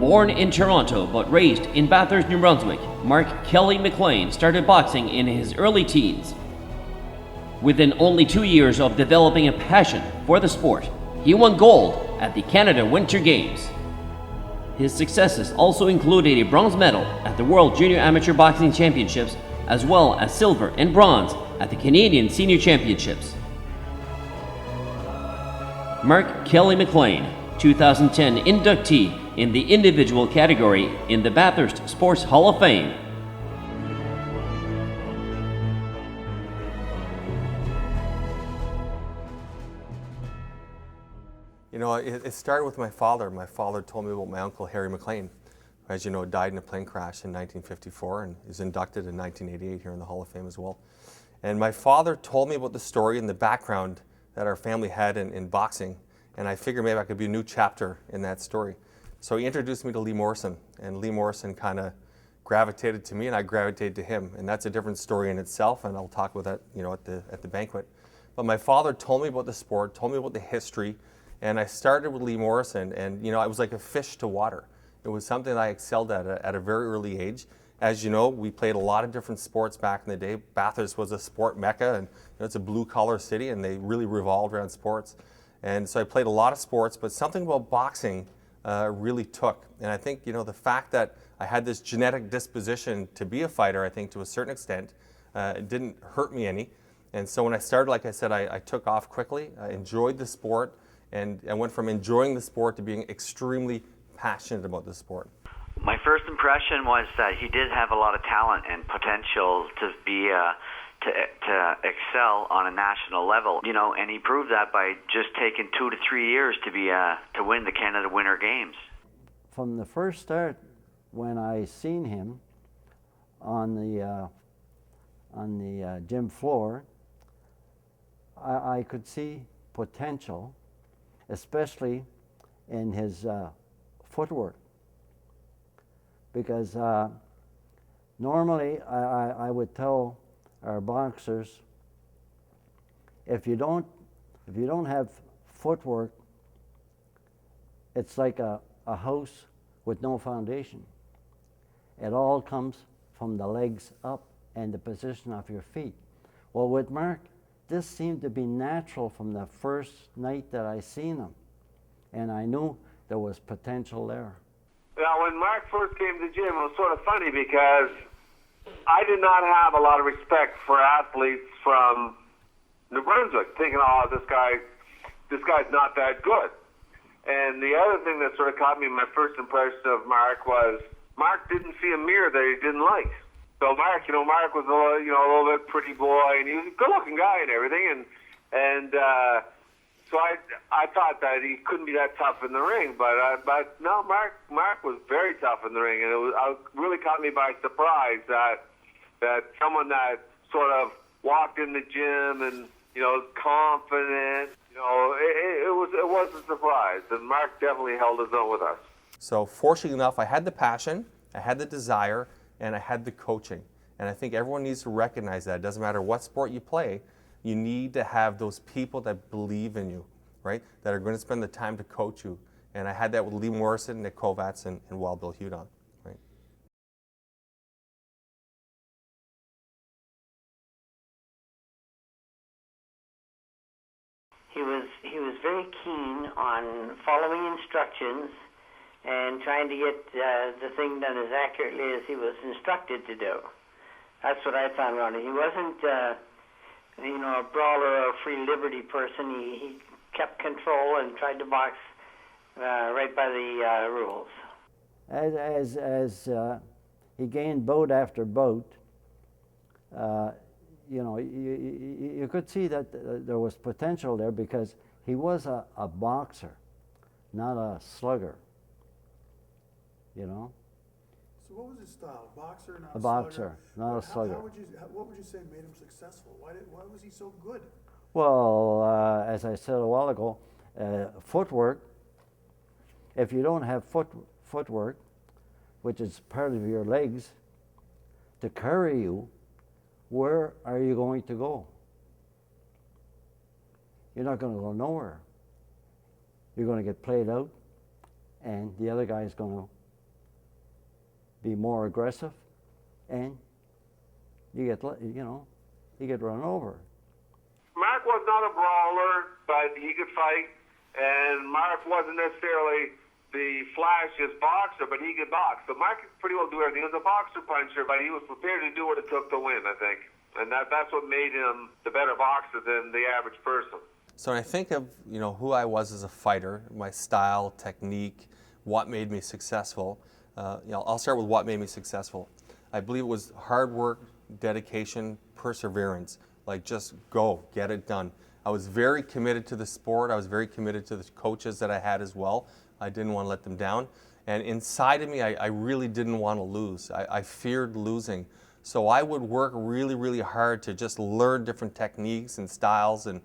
Born in Toronto but raised in Bathurst, New Brunswick, Mark Kelly-McLean started boxing in his early teens. Within only 2 years of developing a passion for the sport, he won gold at the Canada Winter Games. His successes also included a bronze medal at the World Junior Amateur Boxing Championships, as well as silver and bronze at the Canadian Senior Championships. Mark Kelly-McLean, 2010 inductee in the individual category in the Bathurst Sports Hall of Fame. You know, it started with my father. My father told me about my uncle Harry McLean, who, as you know, died in a plane crash in 1954 and is inducted in 1988 here in the Hall of Fame as well. And my father told me about the story and the background that our family had in boxing, and I figured maybe I could be a new chapter in that story. So he introduced me to Lee Morrison, and Lee Morrison kind of gravitated to me and I gravitated to him, and that's a different story in itself, and I'll talk about that, you know, at the banquet. But my father told me about the sport, told me about the history, and I started with Lee Morrison, and you know, I was like a fish to water. It was something that I excelled at a very early age. As you know, we played a lot of different sports back in the day. Bathurst was a sport mecca, and you know, it's a blue-collar city, and they really revolved around sports. And so I played a lot of sports, but something about boxing really took. And I think, you know, the fact that I had this genetic disposition to be a fighter, I think to a certain extent, it didn't hurt me any. And so when I started, like I said, I took off quickly. I enjoyed the sport, and I went from enjoying the sport to being extremely passionate about the sport. My first impression was that he did have a lot of talent and potential to be to excel on a national level, you know, and he proved that by just taking 2 to 3 years to win the Canada Winter Games. From the first start, when I seen him on the gym floor, I could see potential, especially in his footwork, because normally I would tell our boxers, if you don't have footwork, it's like a house with no foundation. It all comes from the legs up and the position of your feet. Well, with Mark, this seemed to be natural from the first night that I seen him, and I knew there was potential there. Now, when Mark first came to the gym, it was sort of funny because I did not have a lot of respect for athletes from New Brunswick, thinking, oh, this guy's not that good. And the other thing that sort of caught me in my first impression of Mark was Mark didn't see a mirror that he didn't like. So Mark was a little bit pretty boy, and he was a good-looking guy and everything, and so I thought that he couldn't be that tough in the ring, but no, Mark was very tough in the ring, and it really caught me by surprise that someone that sort of walked in the gym and, you know, confident, you know, it was a surprise, and Mark definitely held his own with us. So fortunately enough, I had the passion, I had the desire, and I had the coaching. And I think everyone needs to recognize that. It doesn't matter what sport you play, you need to have those people that believe in you, right? That are going to spend the time to coach you. And I had that with Lee Morrison, Nick Kovacs, and Wild Bill Hudon, right? He was very keen on following instructions and trying to get the thing done as accurately as he was instructed to do. That's what I found around him. He wasn't, a brawler or a free liberty person. He kept control and tried to box right by the rules. As he gained bout after bout, you could see that there was potential there because he was a boxer, not a slugger. You know. So what was his style? Boxer, not a slugger? boxer, not a slugger. What would you say made him successful? Why was he so good? Well, as I said a while ago, footwork. If you don't have footwork, which is part of your legs, to carry you, where are you going to go? You're not going to go nowhere. You're going to get played out, and the other guy is going to be more aggressive, and you get run over. Mark was not a brawler, but he could fight, and Mark wasn't necessarily the flashiest boxer, but he could box. So Mark could pretty well do everything. He was a boxer puncher, but he was prepared to do what it took to win, I think. And that's what made him the better boxer than the average person. So when I think of who I was as a fighter, my style, technique, what made me successful, I'll start with what made me successful. I believe it was hard work, dedication, perseverance. Like, just go, get it done. I was very committed to the sport. I was very committed to the coaches that I had as well. I didn't want to let them down. And inside of me, I really didn't want to lose. I feared losing. So I would work really, really hard to just learn different techniques and styles, and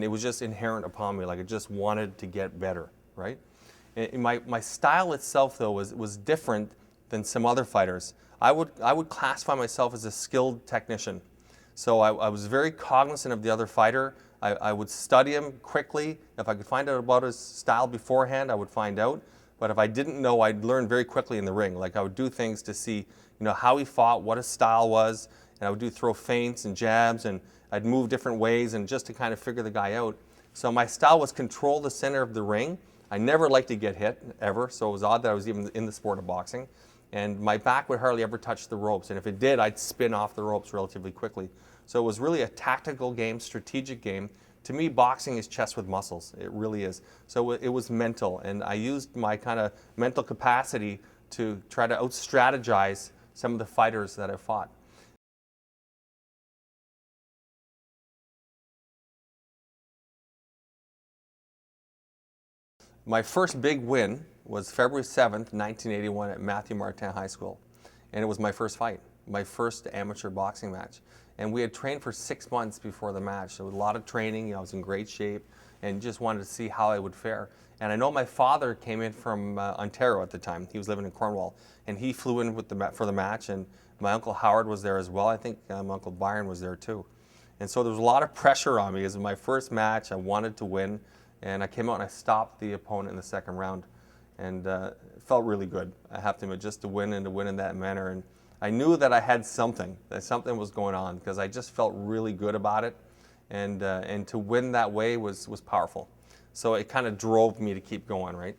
it was just inherent upon me. Like, I just wanted to get better, right? And my style itself, though, was different than some other fighters. I would classify myself as a skilled technician. So I was very cognizant of the other fighter. I would study him quickly. If I could find out about his style beforehand, I would find out. But if I didn't know, I'd learn very quickly in the ring. Like, I would do things to see, how he fought, what his style was, and I would throw feints and jabs, and I'd move different ways, and just to kind of figure the guy out. So my style was control the center of the ring. I never liked to get hit, ever, so it was odd that I was even in the sport of boxing. And my back would hardly ever touch the ropes, and if it did, I'd spin off the ropes relatively quickly. So it was really a tactical game, strategic game. To me, boxing is chess with muscles. It really is. So it was mental, and I used my kind of mental capacity to try to out-strategize some of the fighters that I fought. My first big win was February 7th, 1981 at Matthew Martin High School. And it was my first fight, my first amateur boxing match. And we had trained for 6 months before the match. So a lot of training, I was in great shape and just wanted to see how I would fare. And I know my father came in from Ontario at the time. He was living in Cornwall. And he flew in for the match, and my Uncle Howard was there as well. I think my Uncle Byron was there too. And so there was a lot of pressure on me. It was my first match. I wanted to win. And I came out and I stopped the opponent in the second round. And it felt really good, I have to admit, just to win and to win in that manner. And I knew that I had something, that something was going on, because I just felt really good about it. And to win that way was powerful. So it kind of drove me to keep going, right?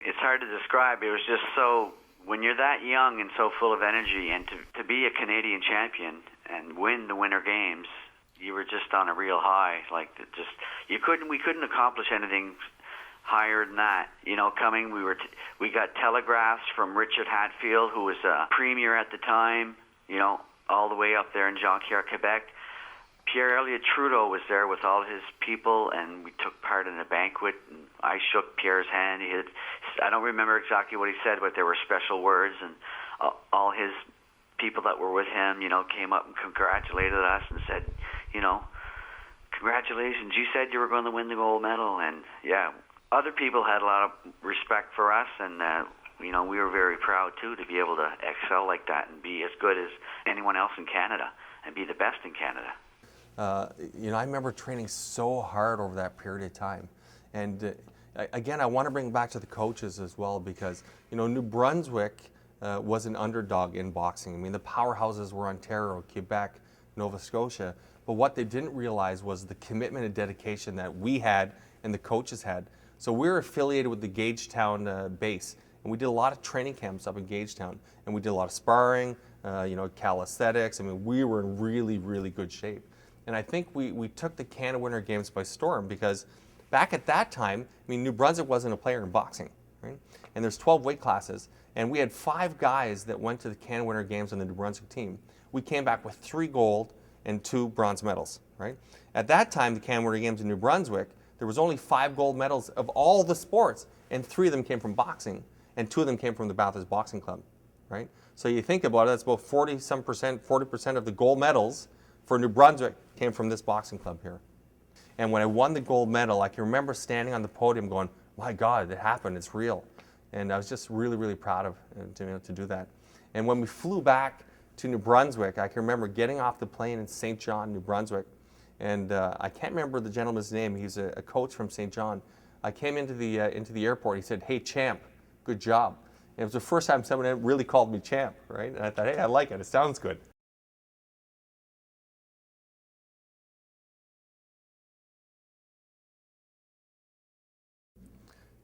It's hard to describe. It was just so, when you're that young and so full of energy, and to be a Canadian champion and win the Winter Games, you were just on a real high. Like, we couldn't accomplish anything higher than that. We got telegraphs from Richard Hatfield, who was a premier at the time, all the way up there in Jonquière, Quebec. Pierre-Elliott Trudeau was there with all his people, and we took part in a banquet, and I shook Pierre's hand. I don't remember exactly what he said, but there were special words, and all his people that were with him, came up and congratulated us and said, congratulations, you said you were going to win the gold medal. And yeah, other people had a lot of respect for us, and we were very proud too to be able to excel like that and be as good as anyone else in Canada and be the best in Canada. I remember training so hard over that period of time. And again, I want to bring back to the coaches as well, because, New Brunswick was an underdog in boxing. I mean, the powerhouses were Ontario, Quebec, Nova Scotia. But what they didn't realize was the commitment and dedication that we had and the coaches had. So we were affiliated with the Gagetown base. And we did a lot of training camps up in Gagetown. And we did a lot of sparring, calisthenics. I mean, we were in really, really good shape. And I think we took the Canada Winter Games by storm, because back at that time, New Brunswick wasn't a player in boxing, right? And there's 12 weight classes, and we had 5 guys that went to the Canada Winter Games on the New Brunswick team. We came back with 3 gold and 2 bronze medals, right? At that time, the Canada Winter Games in New Brunswick, there was only 5 gold medals of all the sports, and 3 of them came from boxing, and 2 of them came from the Bathurst Boxing Club, right? So you think about it, that's about 40% of the gold medals for New Brunswick came from this boxing club here. And when I won the gold medal, I can remember standing on the podium going, my God, it happened, it's real. And I was just really, really proud of to do that. And when we flew back to New Brunswick, I can remember getting off the plane in St. John, New Brunswick, And I can't remember the gentleman's name. He's a coach from St. John. I came into the airport. He said, "Hey, champ, good job." And it was the first time someone really called me champ, right? And I thought, hey, I like it. It sounds good.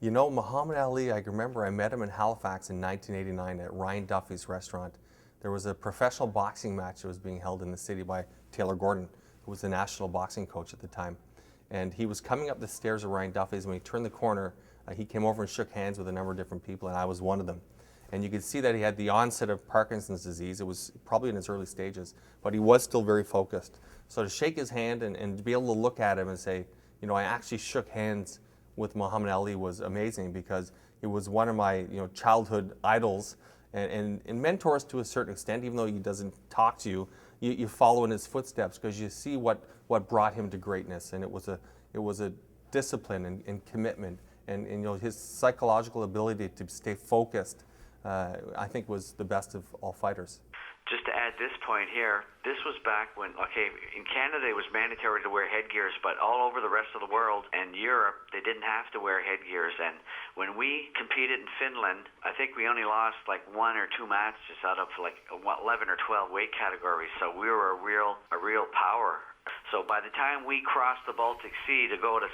You know, Muhammad Ali, I remember I met him in Halifax in 1989 at Ryan Duffy's restaurant. There was a professional boxing match that was being held in the city by Taylor Gordon, who was the national boxing coach at the time. And he was coming up the stairs of Ryan Duffy's. When he turned the corner, he came over and shook hands with a number of different people, and I was one of them. And you could see that he had the onset of Parkinson's disease. It was probably in its early stages, but he was still very focused. So to shake his hand and to be able to look at him and say, you know, I actually shook hands with Muhammad Ali was amazing, because he was one of my childhood idols and mentors to a certain extent. Even though he doesn't talk to you, you follow in his footsteps because you see what brought him to greatness. And it was a discipline and commitment and his psychological ability to stay focused. I think was the best of all fighters. Just to add this point here, this was back when, okay, in Canada it was mandatory to wear headgears, but all over the rest of the world and Europe, they didn't have to wear headgears. And when we competed in Finland, I think we only lost like 1 or 2 matches out of like 11 or 12 weight categories. So we were a real power. So by the time we crossed the Baltic Sea to go to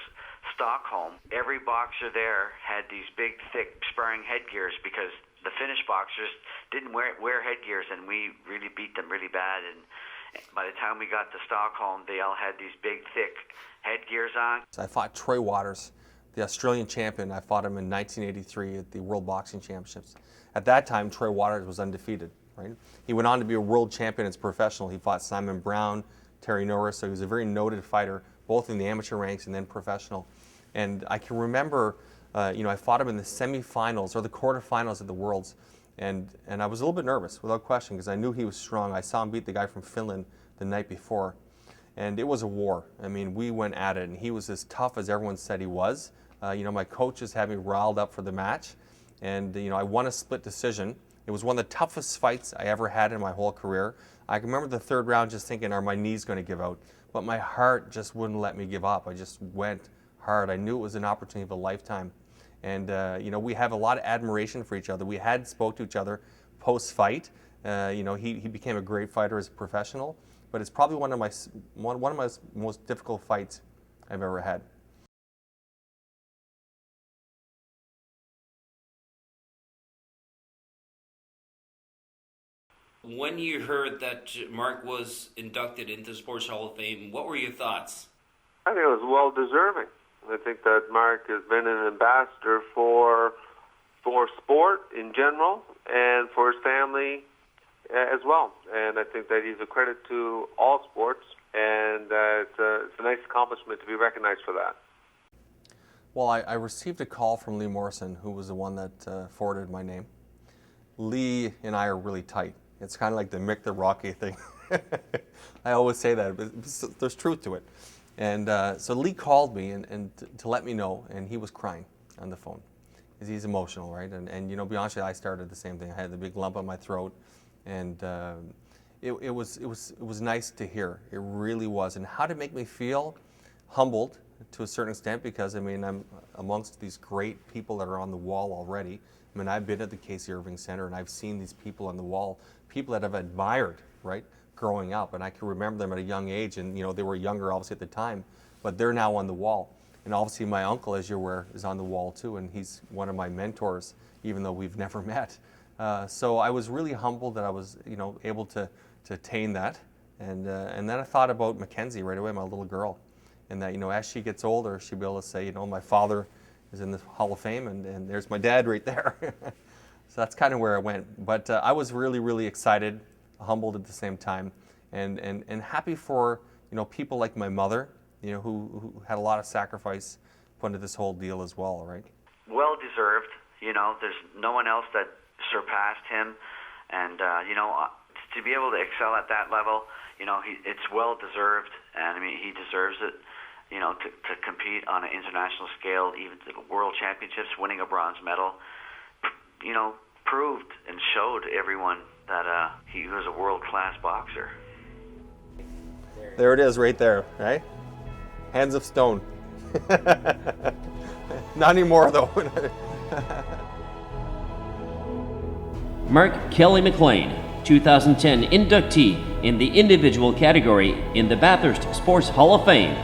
Stockholm, every boxer there had these big, thick sparring headgears, because the Finnish boxers didn't wear headgears, and we really beat them really bad. And by the time we got to Stockholm, they all had these big, thick headgears on. I fought Troy Waters, the Australian champion. I fought him in 1983 at the World Boxing Championships. At that time, Troy Waters was undefeated. Right? He went on to be a world champion as a professional. He fought Simon Brown, Terry Norris, so he was a very noted fighter, both in the amateur ranks and then professional. And I can remember, I fought him in the semifinals or the quarterfinals of the Worlds, and I was a little bit nervous, without question, because I knew he was strong. I saw him beat the guy from Finland the night before, and it was a war. I mean, we went at it, and he was as tough as everyone said he was. My coaches had me riled up for the match, and I won a split decision. It was one of the toughest fights I ever had in my whole career. I can remember the third round just thinking, are my knees going to give out? But my heart just wouldn't let me give up. I just went hard. I knew it was an opportunity of a lifetime. And, we have a lot of admiration for each other. We had spoke to each other post-fight. He became a great fighter as a professional, but it's probably one of my most difficult fights I've ever had. When you heard that Mark was inducted into the Sports Hall of Fame, what were your thoughts? I think it was well deserving. I think that Mark has been an ambassador for sport in general and for his family as well. And I think that he's a credit to all sports, and it's a nice accomplishment to be recognized for that. Well, I received a call from Lee Morrison, who was the one that forwarded my name. Lee and I are really tight. It's kind of like the Mick the Rocky thing. I always say that, but there's truth to it. And so Lee called me and to let me know, and he was crying on the phone. He's emotional, right? And be honest with you, I started the same thing. I had the big lump on my throat, and it was nice to hear. It really was. And how did it make me feel? Humbled to a certain extent, because I'm amongst these great people that are on the wall already. I've been at the Casey Irving Center, and I've seen these people on the wall, people that I've admired, right, growing up, and I can remember them at a young age, and they were younger obviously at the time, but they're now on the wall. And obviously my uncle, as you're aware, is on the wall too, and he's one of my mentors, even though we've never met. So I was really humbled that I was able to attain that, and then I thought about Mackenzie right away, my little girl, and that as she gets older, she'll be able to say, my father is in the Hall of Fame, and there's my dad right there. So that's kind of where I went. But I was really, really excited, humbled at the same time, and happy for people like my mother, who had a lot of sacrifice put into this whole deal as well, right? Well deserved. There's no one else that surpassed him, and to be able to excel at that level, it's well deserved, and he deserves it. To compete on an international scale, even to the World Championships, winning a bronze medal, proved and showed everyone that he was a world-class boxer. There it is right there, right? Hands of stone. Not anymore though. Mark Kelly-McLean, 2010 inductee in the individual category in the Bathurst Sports Hall of Fame.